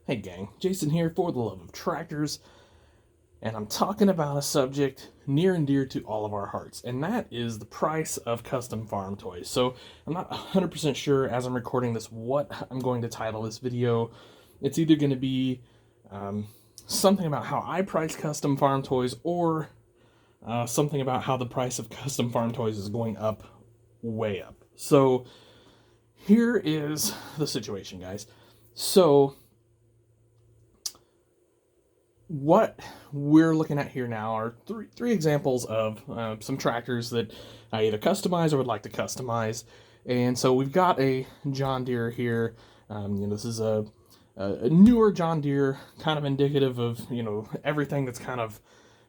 Hey gang, Jason here for the love of tractors, and I'm talking about a subject near and dear to all of our hearts, and that is the price of custom farm toys. So I'm not 100% sure as I'm recording this what I'm going to title this video. It's either going to be something about how I price custom farm toys, or something about how the price of custom farm toys is going up, way up. So here is the situation, guys. So what we're looking at here now are three examples of some tractors that I either customize or would like to customize. And so we've got a John Deere here. This is a newer John Deere, kind of indicative of everything that's kind of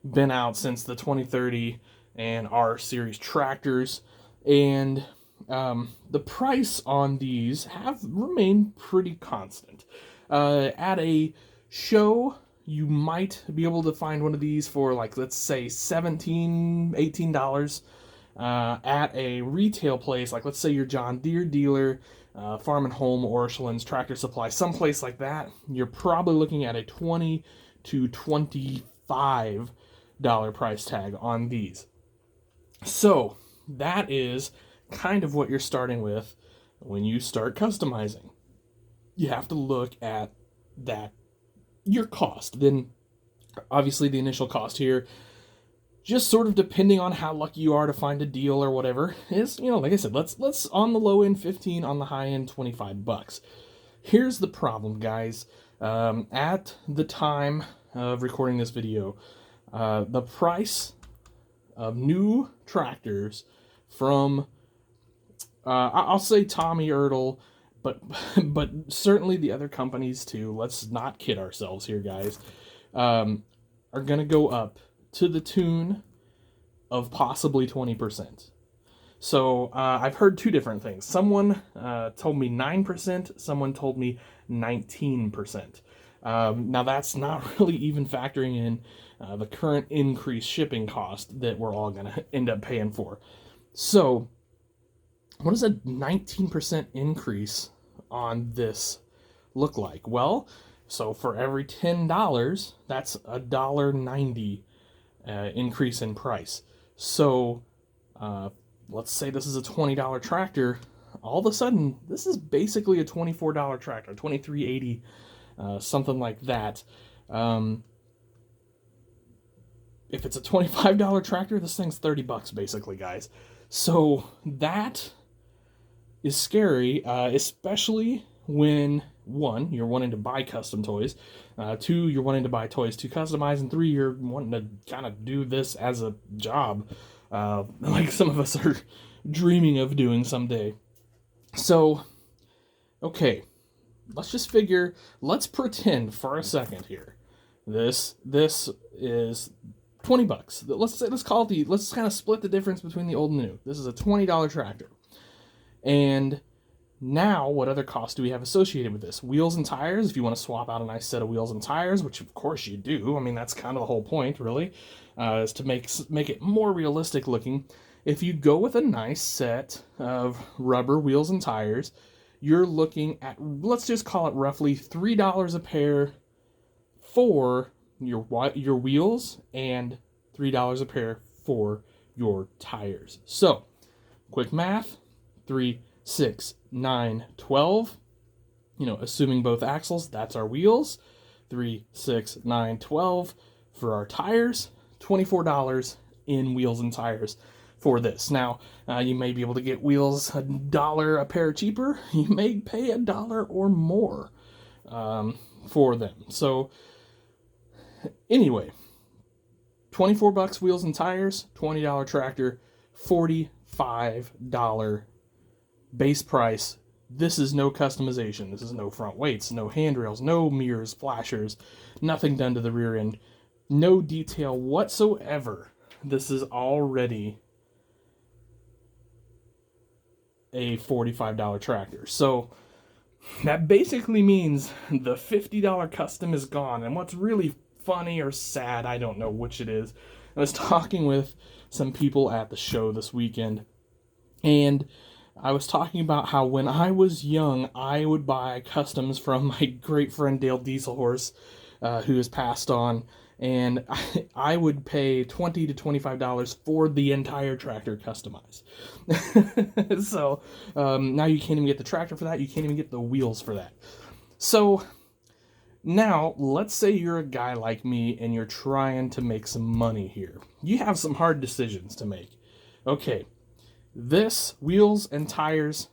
been out since the 2030 and R series tractors. And the price on these have remained pretty constant. At a show, you might be able to find one of these for, like, let's say $17, $18. At a retail place, like let's say your John Deere dealer, Farm and Home, Orscheln's, Tractor Supply, someplace like that, you're probably looking at a $20 to $25 price tag on these. So that is kind of what you're starting with when you start customizing. You have to look at that, your cost. Then obviously the initial cost here, just sort of depending on how lucky you are to find a deal or whatever, is, like I said, let's on the low end 15, on the high end $25. Here's the problem, guys. At the time of recording this video, the price of new tractors from I'll say Tommy Ertl, but certainly the other companies too, let's not kid ourselves here, guys, are going to go up to the tune of possibly 20%. So I've heard two different things. Someone told me 9%, someone told me 19%. Now that's not really even factoring in the current increased shipping cost that we're all going to end up paying for. So what does a 19% increase on this look like? Well, so for every $10, that's a $1.90 increase in price. So let's say this is a $20 tractor. All of a sudden, this is basically a $24 tractor, $23.80, something like that. If it's a $25 tractor, this thing's $30 basically, guys. So that is scary, especially when, one, you're wanting to buy custom toys, two, you're wanting to buy toys to customize, and three, you're wanting to kind of do this as a job, like some of us are dreaming of doing someday. So, okay, let's pretend for a second here, this is $20. Let's kind of split the difference between the old and new. This is a $20 tractor. And now, what other costs do we have associated with this? Wheels and tires, if you want to swap out a nice set of wheels and tires, which of course you do. I mean, that's kind of the whole point, really, is to make it more realistic looking. If you go with a nice set of rubber wheels and tires, you're looking at, let's just call it roughly $3 a pair for your wheels and $3 a pair for your tires. So, quick math. 3, 6, 9, 12. Assuming both axles, that's our wheels. 3, 6, 9, 12 for our tires. $24 in wheels and tires for this. Now, you may be able to get wheels $1 a pair cheaper. You may pay $1 or more for them. So, anyway, $24 wheels and tires, $20 tractor, $45 base price. This is no customization. This is no front weights, no handrails, no mirrors, flashers, nothing done to the rear end, no detail whatsoever. This is already a $45 tractor. So that basically means the $50 custom is gone. And what's really funny or sad, I don't know which it is, I was talking with some people at the show this weekend, and I was talking about how when I was young, I would buy customs from my great friend Dale Dieselhorse, who has passed on, and I would pay $20 to $25 for the entire tractor customized. So now you can't even get the tractor for that. You can't even get the wheels for that. So now, let's say you're a guy like me and you're trying to make some money here. You have some hard decisions to make. Okay, this, wheels and tires,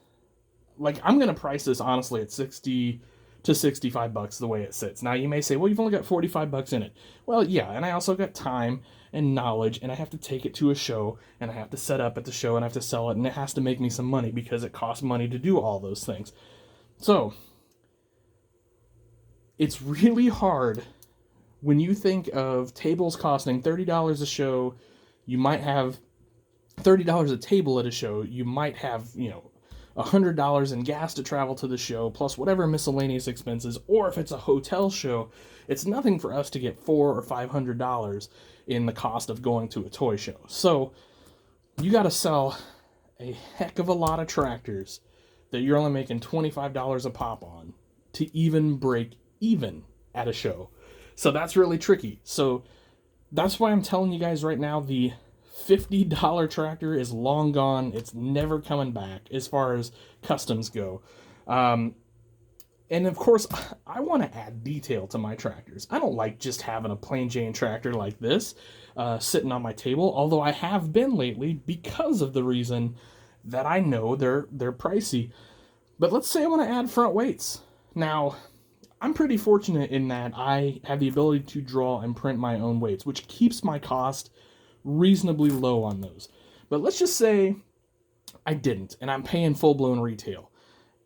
like I'm going to price this honestly at 60 to 65 bucks the way it sits. Now you may say, well, you've only got 45 bucks in it. Well, yeah, and I also got time and knowledge, and I have to take it to a show, and I have to set up at the show, and I have to sell it, and it has to make me some money because it costs money to do all those things. So it's really hard when you think of tables costing $30 a show. You might have $30 a table at a show. You might have, $100 in gas to travel to the show, plus whatever miscellaneous expenses. Or if it's a hotel show, it's nothing for us to get $400 or $500 in the cost of going to a toy show. So you got to sell a heck of a lot of tractors that you're only making $25 a pop on to even break even at a show. So that's really tricky. So that's why I'm telling you guys right now, the $50 tractor is long gone. It's never coming back as far as customs go. And of course, I want to add detail to my tractors. I don't like just having a plain Jane tractor like this sitting on my table, although I have been lately because of the reason that I know they're pricey. But let's say I want to add front weights. Now, I'm pretty fortunate in that I have the ability to draw and print my own weights, which keeps my cost reasonably low on those. But let's just say I didn't, and I'm paying full-blown retail.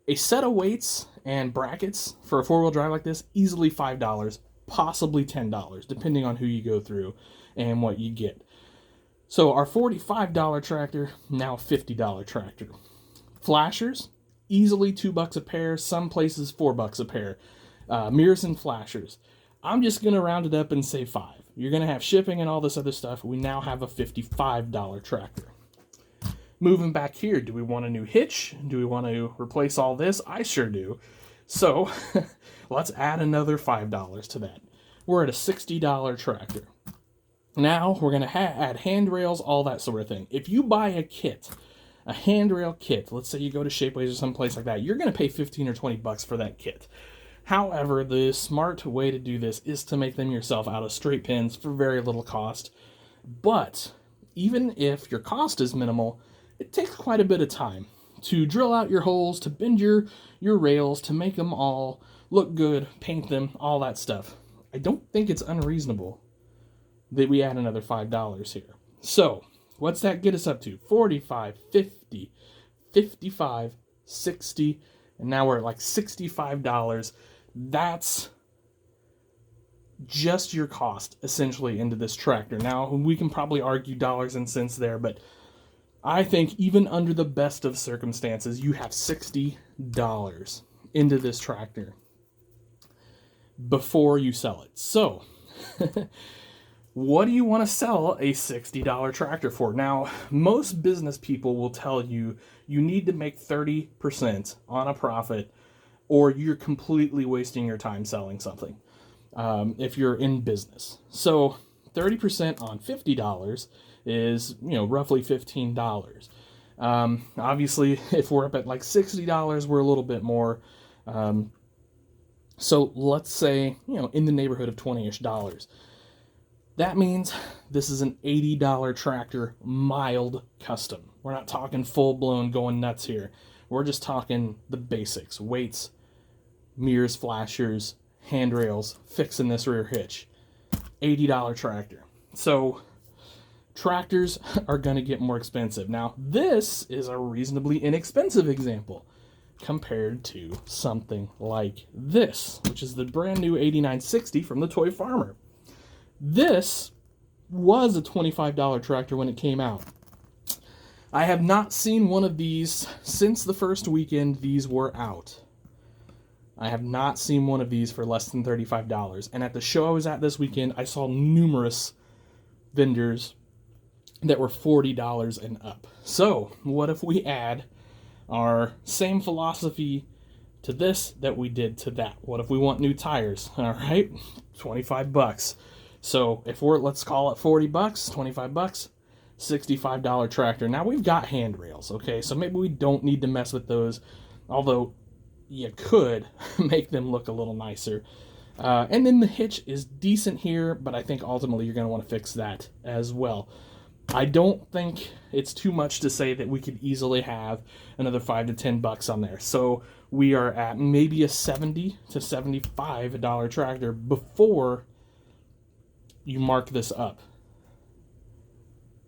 A set of weights and brackets for a four-wheel drive like this, easily $5, possibly $10, depending on who you go through and what you get. So our $45 tractor, now $50 tractor. Flashers, easily $2 a pair, some places $4 a pair. Mirrors and flashers, I'm just going to round it up and say $5. You're going to have shipping and all this other stuff. We now have a $55 tractor. Moving back here, do we want a new hitch? Do we want to replace all this? I sure do. So let's add another $5 to that. We're at a $60 tractor. Now we're going to add handrails, all that sort of thing. If you buy a kit, a handrail kit, let's say you go to Shapeways or someplace like that, you're going to pay 15 or 20 bucks for that kit. However, the smart way to do this is to make them yourself out of straight pins for very little cost. But even if your cost is minimal, it takes quite a bit of time to drill out your holes, to bend your rails, to make them all look good, paint them, all that stuff. I don't think it's unreasonable that we add another $5 here. So, what's that get us up to? 45, 50, 55, 60, and now we're at like $65. That's just your cost, essentially, into this tractor. Now, we can probably argue dollars and cents there, but I think even under the best of circumstances, you have $60 into this tractor before you sell it. So, what do you want to sell a $60 tractor for? Now, most business people will tell you you need to make 30% on a profit, or you're completely wasting your time selling something if you're in business. So 30% on $50 is, roughly $15. Obviously, if we're up at like $60, we're a little bit more. So let's say, in the neighborhood of $20-ish. That means this is an $80 tractor, mild custom. We're not talking full-blown going nuts here. We're just talking the basics: weights, mirrors, flashers, handrails, fixing this rear hitch. $80 tractor. So tractors are going to get more expensive. Now, this is a reasonably inexpensive example compared to something like this, which is the brand new 8960 from the Toy Farmer. This was a $25 tractor when it came out. I have not seen one of these since the first weekend these were out. I have not seen one of these for less than $35. And at the show I was at this weekend, I saw numerous vendors that were $40 and up. So, what if we add our same philosophy to this that we did to that. What if we want new tires? All right, $25. So if let's call it $40, $25, $65 tractor. Now we've got handrails, okay? So maybe we don't need to mess with those, although you could make them look a little nicer. And then the hitch is decent here, but I think ultimately you're going to want to fix that as well. I don't think it's too much to say that we could easily have another $5 to $10 on there. So we are at maybe a $70 to $75 tractor before you mark this up.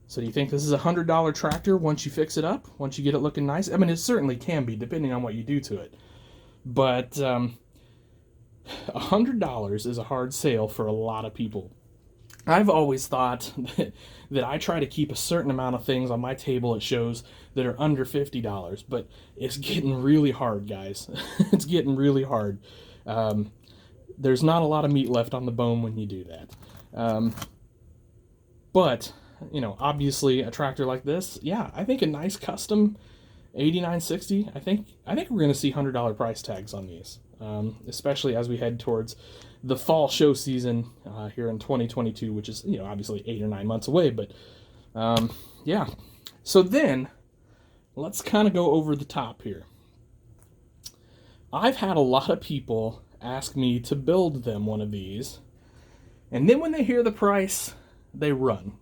So do you think this is a $100 tractor once you fix it up, once you get it looking nice? I mean, it certainly can be, depending on what you do to it. But $100 is a hard sale for a lot of people. I've always thought that I try to keep a certain amount of things on my table at shows that are under $50, but it's getting really hard, guys. It's getting really hard. There's not a lot of meat left on the bone when you do that. But, you know, obviously a tractor like this, yeah, I think a nice custom 8960, I think we're going to see $100 price tags on these, especially as we head towards the fall show season here in 2022, which is, you know, obviously 8 or 9 months away. But yeah, so then let's kind of go over the top here. I've had a lot of people ask me to build them one of these, and then when they hear the price, they run.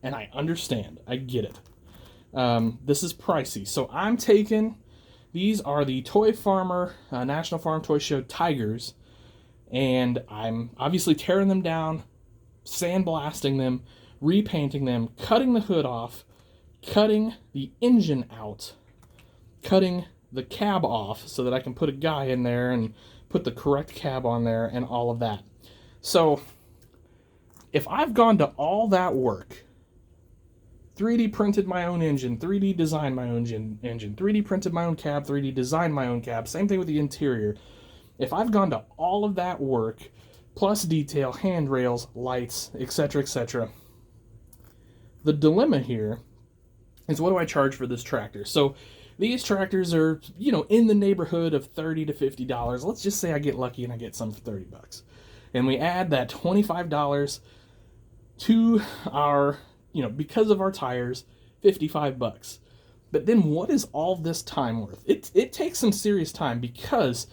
And I understand. I get it. This is pricey. So I'm taking, these are the Toy Farmer National Farm Toy Show Tigers, and I'm obviously tearing them down, sandblasting them, repainting them, cutting the hood off, cutting the engine out, cutting the cab off so that I can put a guy in there and put the correct cab on there and all of that. So if I've gone to all that work, 3D printed my own engine, 3D designed my own engine, 3D printed my own cab, 3D designed my own cab, same thing with the interior. If I've gone to all of that work, plus detail, handrails, lights, etc., the dilemma here is, what do I charge for this tractor? So these tractors are, you know, in the neighborhood of $30 to $50. Let's just say I get lucky and I get some for $30. And we add that $25 to our, you know, because of our tires, $55. But then what is all this time worth? It takes some serious time, because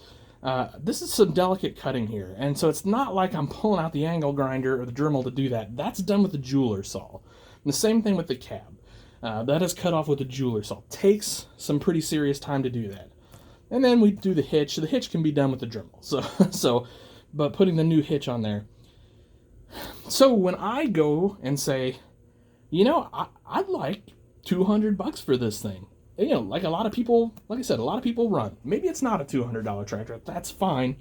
this is some delicate cutting here. And so it's not like I'm pulling out the angle grinder or the Dremel to do that. That's done with the jeweler saw. And the same thing with the cab. That is cut off with the jeweler saw. Takes some pretty serious time to do that. And then we do the hitch. The hitch can be done with the Dremel. But putting the new hitch on there. So when I go and say, you know, I'd like $200 for this thing. And, you know, like a lot of people, like I said, a lot of people run. Maybe it's not a $200 tractor. That's fine.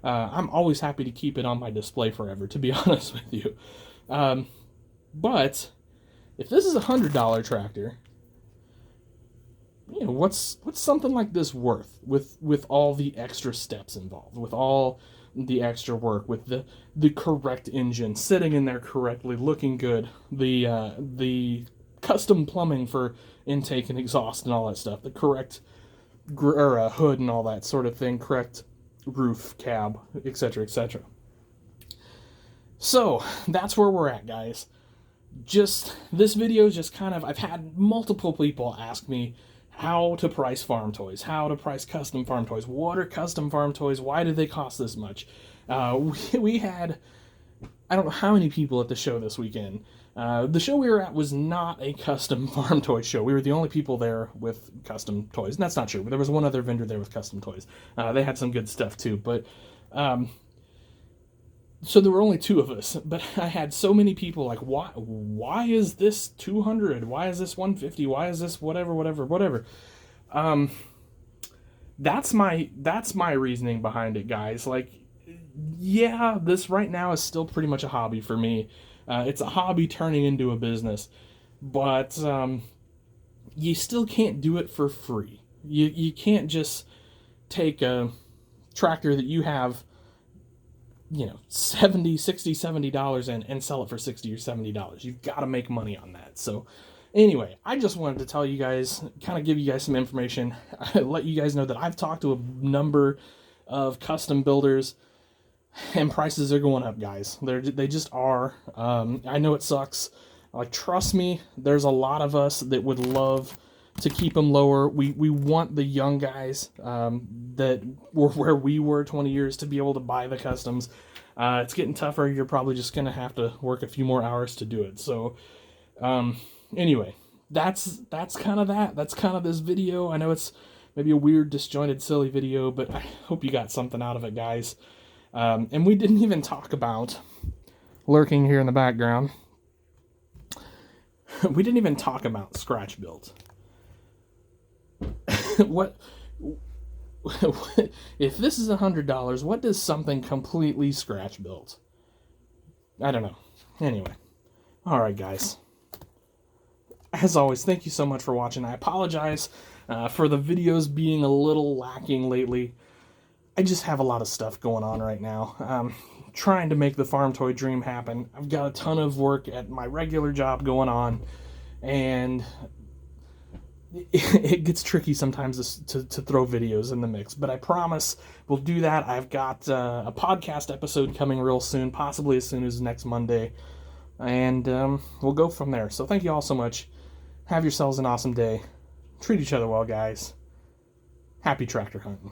I'm always happy to keep it on my display forever, to be honest with you. But if this is a $100 tractor, you know, what's something like this worth with all the extra steps involved, with all the extra work, with the correct engine sitting in there correctly, looking good, the custom plumbing for intake and exhaust and all that stuff, the correct hood and all that sort of thing, correct roof, cab, etc., etc. So that's where we're at, guys. Just this video is just kind of, I've had multiple people ask me how to price farm toys, how to price custom farm toys. What are custom farm toys? Why do they cost this much? We had, I don't know how many people at the show this weekend. The show we were at was not a custom farm toy show. We were the only people there with custom toys. And that's not true. There was one other vendor there with custom toys. They had some good stuff too. But so there were only two of us. But I had so many people like, why is this 200? Why is this 150? Why is this whatever? That's my reasoning behind it, guys. Like, yeah, this right now is still pretty much a hobby for me. It's a hobby turning into a business, but you still can't do it for free. You can't just take a tractor that you have, you know, $70 and sell it for $60 or $70. You've got to make money on that. So Anyway, I just wanted to tell you guys, kind of give you guys some information, let you guys know that I've talked to a number of custom builders, and prices are going up, guys. They just are. I know it sucks. Like, trust me, there's a lot of us that would love to keep them lower. We want the young guys that were where we were 20 years to be able to buy the customs. It's getting tougher. You're probably just going to have to work a few more hours to do it. So, anyway, that's kind of that. That's kind of this video. I know it's maybe a weird, disjointed, silly video, but I hope you got something out of it, guys. And we didn't even talk about, lurking here in the background, we didn't even talk about scratch builds. What if this is $100? What does something completely scratch built? I don't know. Anyway, all right, guys. As always, thank you so much for watching. I apologize for the videos being a little lacking lately. I just have a lot of stuff going on right now. Trying to make the farm toy dream happen. I've got a ton of work at my regular job going on, and it gets tricky sometimes to throw videos in the mix, but I promise we'll do that. I've got a podcast episode coming real soon, possibly as soon as next Monday, and we'll go from there. So thank you all so much. Have yourselves an awesome day. Treat each other well, guys. Happy tractor hunting.